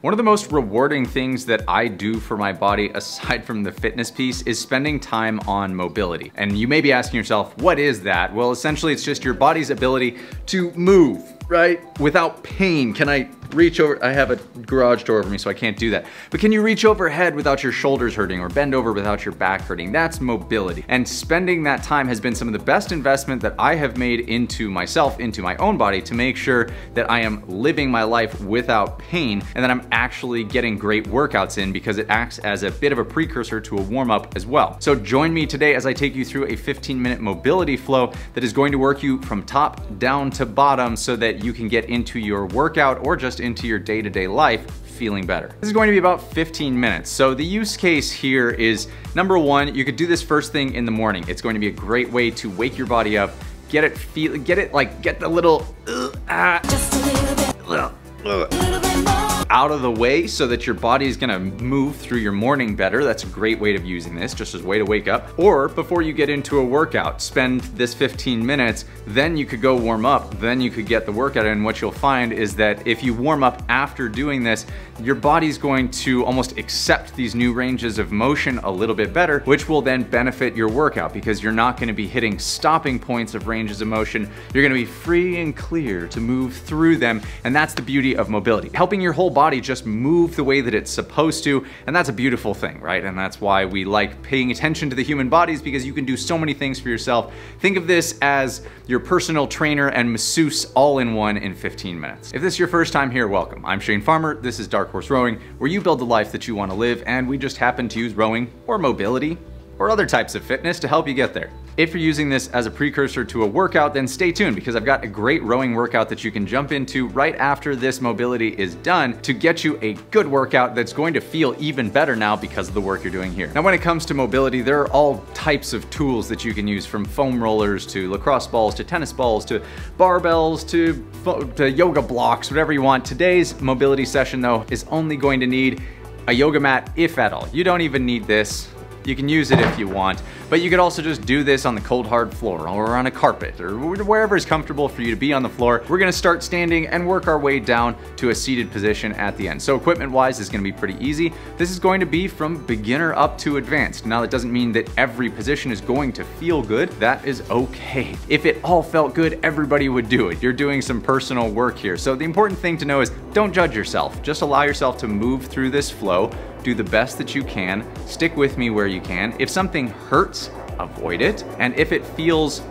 One of the most rewarding things that I do for my body, aside from the fitness piece, is spending time on mobility. And you may be asking yourself, what is that? Well, essentially it's just your body's ability to move, right? Without pain. Can I reach over? I have a garage door over me, so I can't do that. But can you reach overhead without your shoulders hurting, or bend over without your back hurting? That's mobility. And spending that time has been some of the best investment that I have made into myself, into my own body, to make sure that I am living my life without pain, and that I'm actually getting great workouts in, because it acts as a bit of a precursor to a warm up as well. So join me today as I take you through a 15-minute mobility flow that is going to work you from top down to bottom, so that you can get into your workout or just into your day-to-day life feeling better. This is going to be about 15 minutes. So the use case here is, number one, you could do this first thing in the morning. It's going to be a great way to wake your body up, get the little Just a little bit more. out of the way, so that your body is gonna move through your morning better. That's a great way of using this, just as a way to wake up. Or before you get into a workout, spend this 15 minutes, then you could go warm up, then you could get the workout in. And what you'll find is that if you warm up after doing this, your body's going to almost accept these new ranges of motion a little bit better, which will then benefit your workout, because you're not gonna be hitting stopping points of ranges of motion. You're gonna be free and clear to move through them. And that's the beauty of mobility, helping your whole body just move the way that it's supposed to. And that's a beautiful thing, right? And that's why we like paying attention to the human bodies, because you can do so many things for yourself. Think of this as your personal trainer and masseuse all in one in 15 minutes. If this is your first time here, welcome. I'm Shane Farmer. This is Dark Horse Rowing, where you build the life that you want to live, and we just happen to use rowing or mobility or other types of fitness to help you get there. If you're using this as a precursor to a workout, then stay tuned, because I've got a great rowing workout that you can jump into right after this mobility is done to get you a good workout that's going to feel even better now because of the work you're doing here. Now, when it comes to mobility, there are all types of tools that you can use, from foam rollers to lacrosse balls to tennis balls to barbells to yoga blocks, whatever you want. Today's mobility session, though, is only going to need a yoga mat, if at all. You don't even need this. You can use it if you want, but you could also just do this on the cold hard floor or on a carpet or wherever is comfortable for you to be on the floor. We're gonna start standing and work our way down to a seated position at the end. So equipment-wise, it's gonna be pretty easy. This is going to be from beginner up to advanced. Now, that doesn't mean that every position is going to feel good. That is okay. If it all felt good, everybody would do it. You're doing some personal work here. So the important thing to know is, don't judge yourself. Just allow yourself to move through this flow. Do the best that you can. Stick with me where you can. If something hurts, avoid it. And if it feels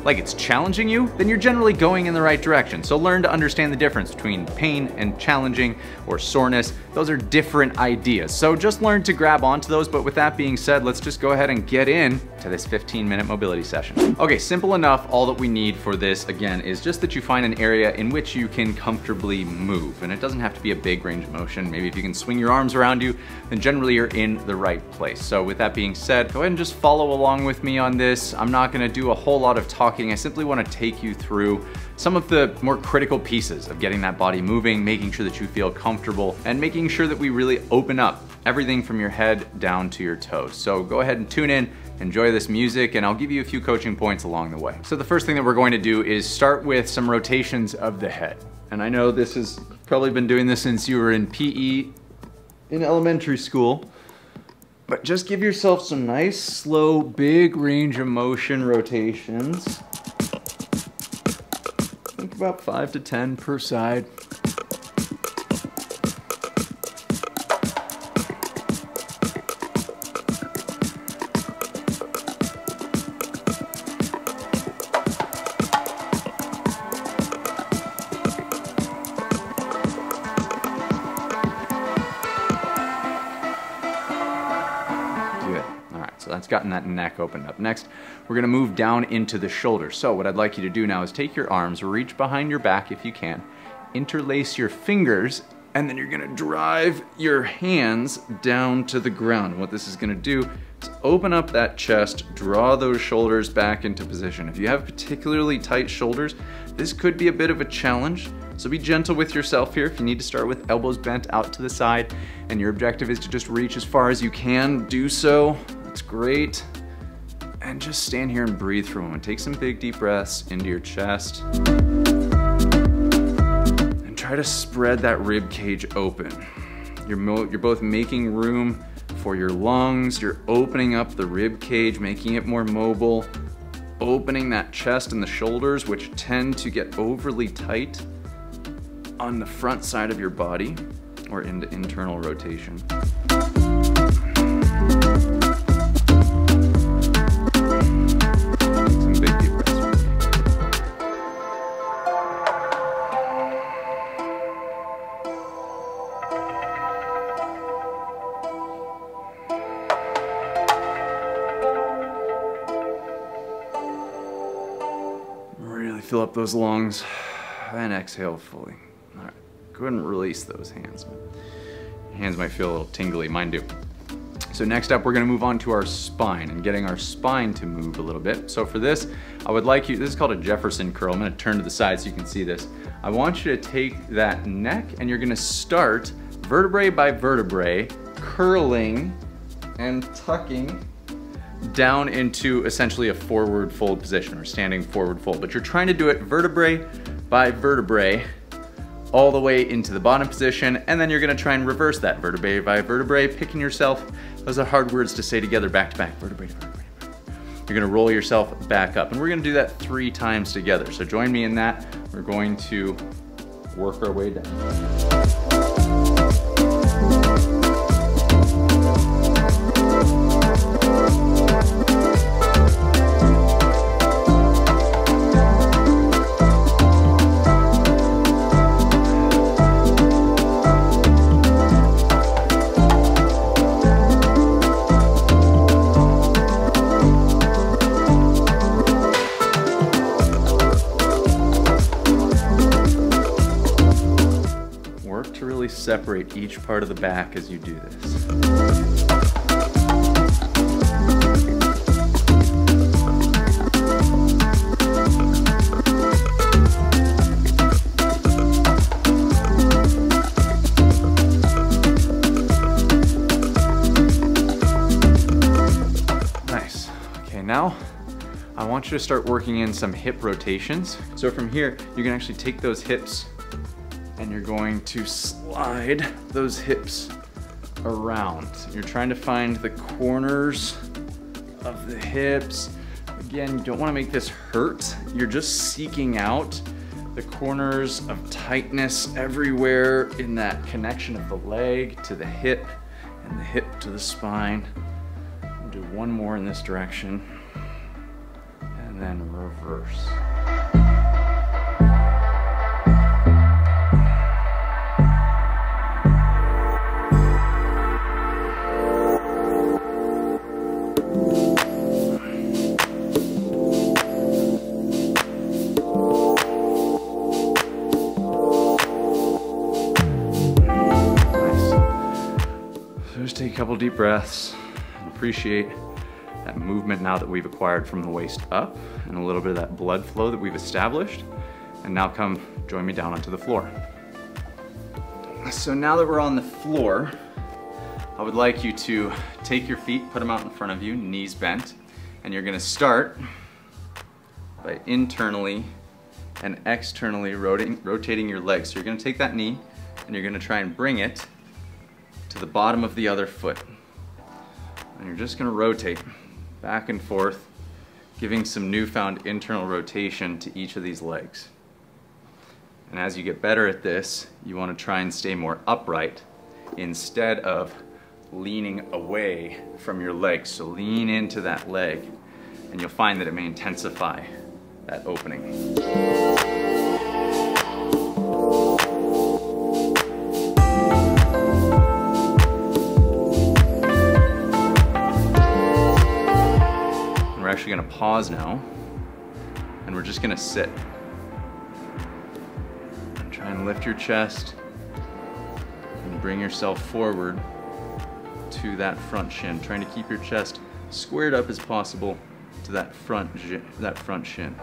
like it's challenging you, then you're generally going in the right direction. So learn to understand the difference between pain and challenging or soreness. Those are different ideas. So just learn to grab onto those. But with that being said, let's just go ahead and get in to this 15-minute mobility session. Okay, simple enough. All that we need for this, again, is just that you find an area in which you can comfortably move. And it doesn't have to be a big range of motion. Maybe if you can swing your arms around you, then generally you're in the right place. So with that being said, go ahead and just follow along with me on this. I'm not gonna do a whole lot of talking. I simply want to take you through some of the more critical pieces of getting that body moving, making sure that you feel comfortable, and making sure that we really open up everything from your head down to your toes. So go ahead and tune in, enjoy this music, and I'll give you a few coaching points along the way. So the first thing that we're going to do is start with some rotations of the head. And I know this has probably been doing this since you were in PE in elementary school. But just give yourself some nice, slow, big range of motion rotations. Think about 5 to 10 per side. So that's gotten that neck opened up. Next, we're gonna move down into the shoulders. So what I'd like you to do now is take your arms, reach behind your back if you can, interlace your fingers, and then you're gonna drive your hands down to the ground. And what this is gonna do is open up that chest, draw those shoulders back into position. If you have particularly tight shoulders, this could be a bit of a challenge. So be gentle with yourself here. If you need to start with elbows bent out to the side and your objective is to just reach as far as you can, do so. That's great. And just stand here and breathe for a moment. Take some big deep breaths into your chest. And try to spread that rib cage open. You're both making room for your lungs. You're opening up the rib cage, making it more mobile, opening that chest and the shoulders, which tend to get overly tight on the front side of your body or into internal rotation. Some big deep breaths. Really fill up those lungs and exhale fully. All right, go ahead and release those hands. Hands might feel a little tingly, mine do. So next up, we're gonna move on to our spine and getting our spine to move a little bit. So for this, I would like you, this is called a Jefferson curl. I'm gonna turn to the side so you can see this. I want you to take that neck and you're gonna start vertebrae by vertebrae, curling and tucking down into essentially a forward fold position or standing forward fold. But you're trying to do it vertebrae by vertebrae all the way into the bottom position, and then you're gonna try and reverse that vertebrae by vertebrae, picking yourself, those are hard words to say together, back to back, vertebrae to vertebrae. You're gonna roll yourself back up, and we're gonna do that 3 times together. So join me in that. We're going to work our way down. To really separate each part of the back as you do this. Nice. Okay, now I want you to start working in some hip rotations. So from here, you can actually take those hips and you're going to slide those hips around. You're trying to find the corners of the hips. Again, you don't want to make this hurt. You're just seeking out the corners of tightness everywhere in that connection of the leg to the hip and the hip to the spine. We'll do one more in this direction and then reverse. Take a couple deep breaths and appreciate that movement now that we've acquired from the waist up and a little bit of that blood flow that we've established. And now come join me down onto the floor. So now that we're on the floor, I would like you to take your feet, put them out in front of you, knees bent, and you're gonna start by internally and externally rotating your legs. So you're gonna take that knee and you're gonna try and bring it to the bottom of the other foot. And you're just gonna rotate back and forth, giving some newfound internal rotation to each of these legs. And as you get better at this, you wanna try and stay more upright instead of leaning away from your legs. So lean into that leg and you'll find that it may intensify that opening. Actually going to pause now and we're just going to sit and try and lift your chest and bring yourself forward to that front shin, trying to keep your chest squared up as possible to that front shin.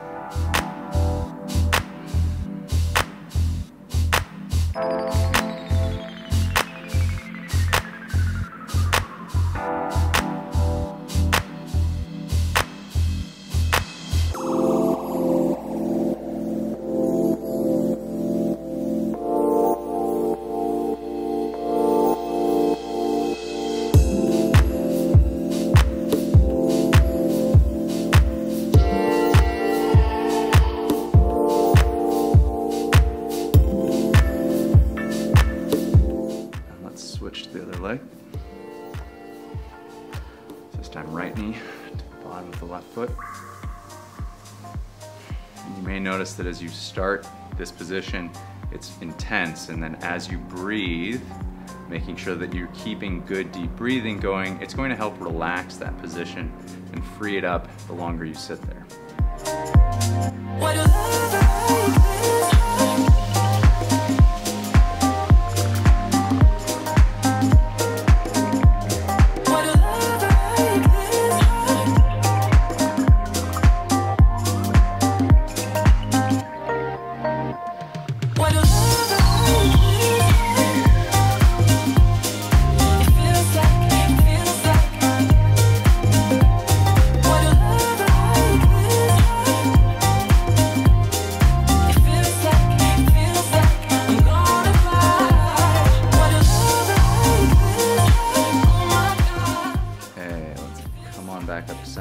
switch to the other leg. This time right knee to the bottom of the left foot. And you may notice that as you start this position, it's intense, and then as you breathe, making sure that you're keeping good deep breathing going, it's going to help relax that position and free it up the longer you sit there.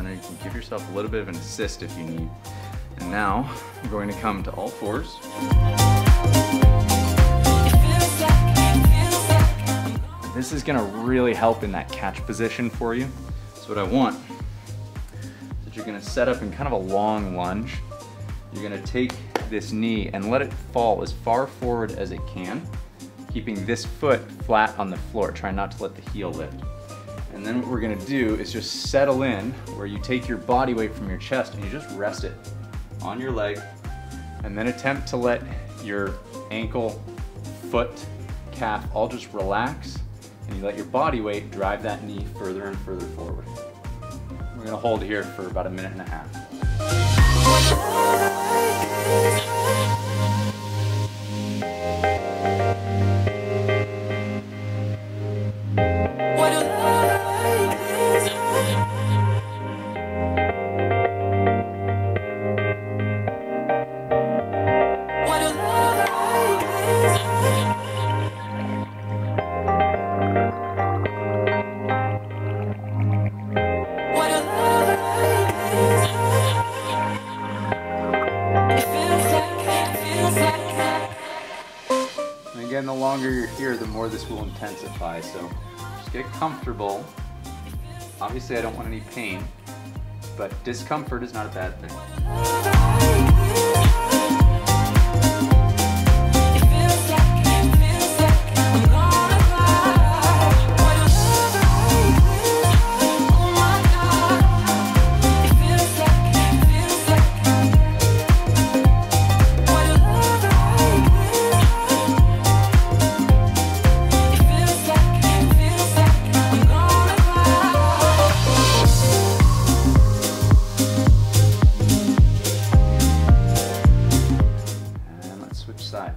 You can give yourself a little bit of an assist if you need. And now I'm going to come to all fours. And this is going to really help in that catch position for you. So what I want is that you're going to set up in kind of a long lunge. You're going to take this knee and let it fall as far forward as it can, keeping this foot flat on the floor. Try not to let the heel lift. And then what we're gonna do is just settle in where you take your body weight from your chest and you just rest it on your leg, and then attempt to let your ankle, foot, calf all just relax, and you let your body weight drive that knee further and further forward. We're gonna hold here for about 1.5 minutes. Again, the longer you're here, the more this will intensify, so just get comfortable. Obviously, I don't want any pain, but discomfort is not a bad thing. Sides.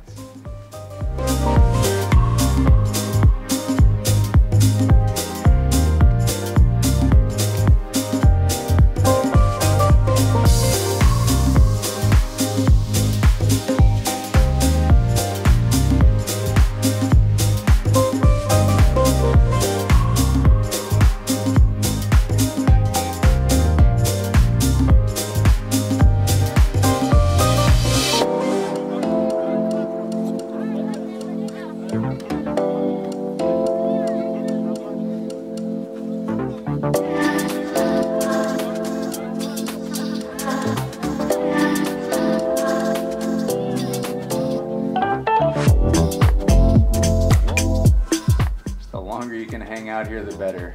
Out here, the better.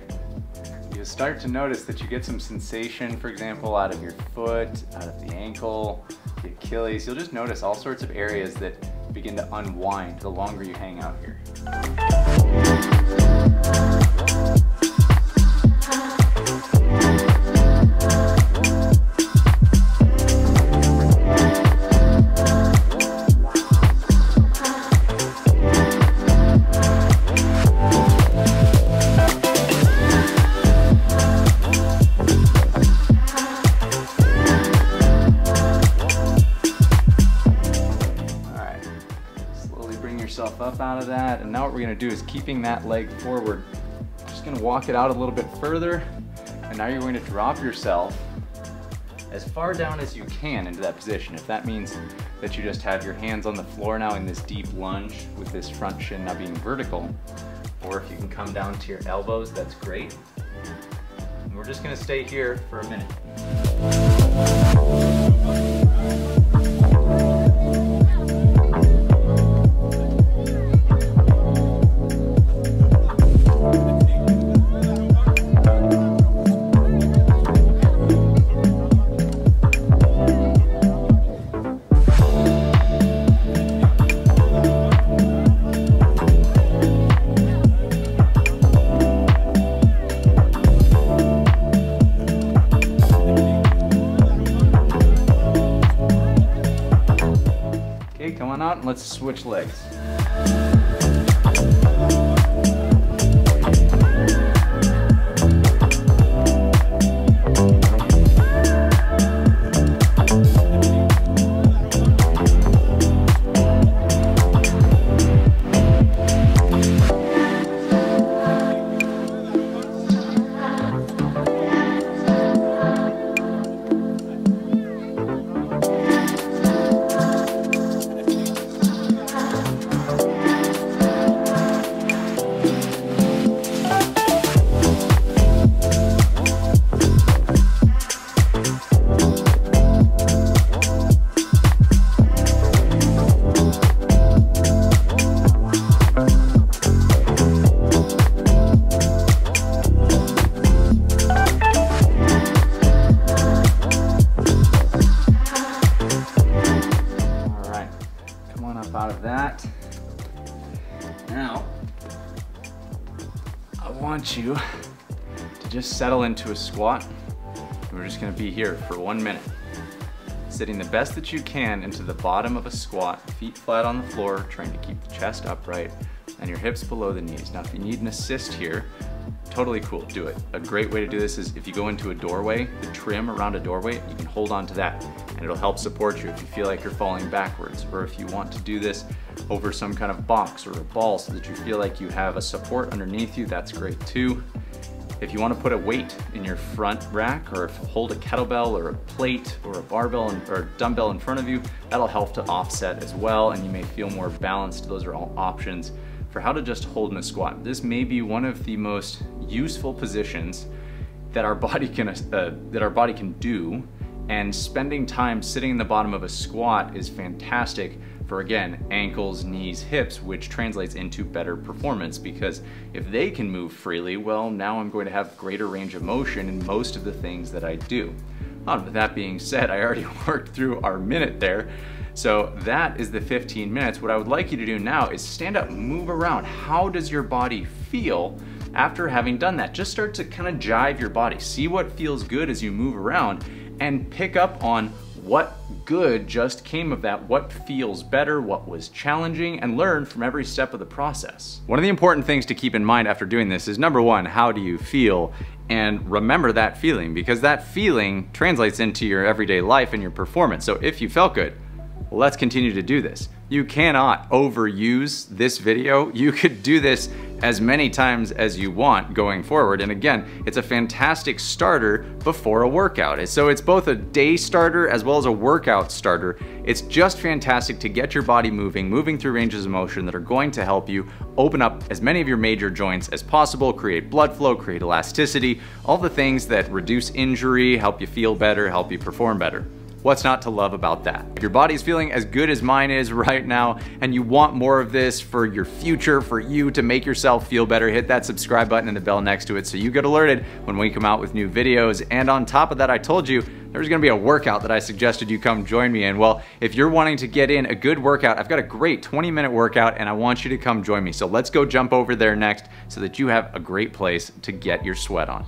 You start to notice that you get some sensation, for example, out of your foot, out of the ankle, the Achilles. You'll just notice all sorts of areas that begin to unwind the longer you hang out here. Up out of that, and now what we're going to do is, keeping that leg forward, just going to walk it out a little bit further, and now you're going to drop yourself as far down as you can into that position. If that means that you just have your hands on the floor now in this deep lunge with this front shin now being vertical, or if you can come down to your elbows, that's great. And we're just gonna stay here for a minute. Come on out and let's switch legs. Out of that. Now, I want you to just settle into a squat. We're just gonna be here for 1 minute. Sitting the best that you can into the bottom of a squat, feet flat on the floor, trying to keep the chest upright and your hips below the knees. Now, if you need an assist here, totally cool, do it. A great way to do this is if you go into a doorway, the trim around a doorway, you can hold on to that and it'll help support you if you feel like you're falling backwards, or if you want to do this over some kind of box or a ball so that you feel like you have a support underneath you, that's great too. If you want to put a weight in your front rack, or hold a kettlebell or a plate or a barbell or a dumbbell in front of you, that'll help to offset as well, and you may feel more balanced. Those are all options for how to just hold in a squat. This may be one of the most useful positions that our body can do, and spending time sitting in the bottom of a squat is fantastic for, again, ankles, knees, hips, which translates into better performance, because if they can move freely, well, now I'm going to have greater range of motion in most of the things that I do. With that being said, I already worked through our minute there. So that is the 15 minutes. What I would like you to do now is stand up, move around. How does your body feel after having done that? Just start to kind of jive your body. See what feels good as you move around and pick up on what good just came of that, what feels better, what was challenging, and learn from every step of the process. One of the important things to keep in mind after doing this is, number one, how do you feel? And remember that feeling, because that feeling translates into your everyday life and your performance. So if you felt good, well, let's continue to do this. You cannot overuse this video. You could do this as many times as you want going forward. And again, it's a fantastic starter before a workout. So it's both a day starter as well as a workout starter. It's just fantastic to get your body moving through ranges of motion that are going to help you open up as many of your major joints as possible, create blood flow, create elasticity, all the things that reduce injury, help you feel better, help you perform better. What's not to love about that? If your body's feeling as good as mine is right now and you want more of this for your future, for you to make yourself feel better, hit that subscribe button and the bell next to it so you get alerted when we come out with new videos. And on top of that, I told you there's gonna be a workout that I suggested you come join me in. Well, if you're wanting to get in a good workout, I've got a great 20-minute workout and I want you to come join me. So let's go jump over there next so that you have a great place to get your sweat on.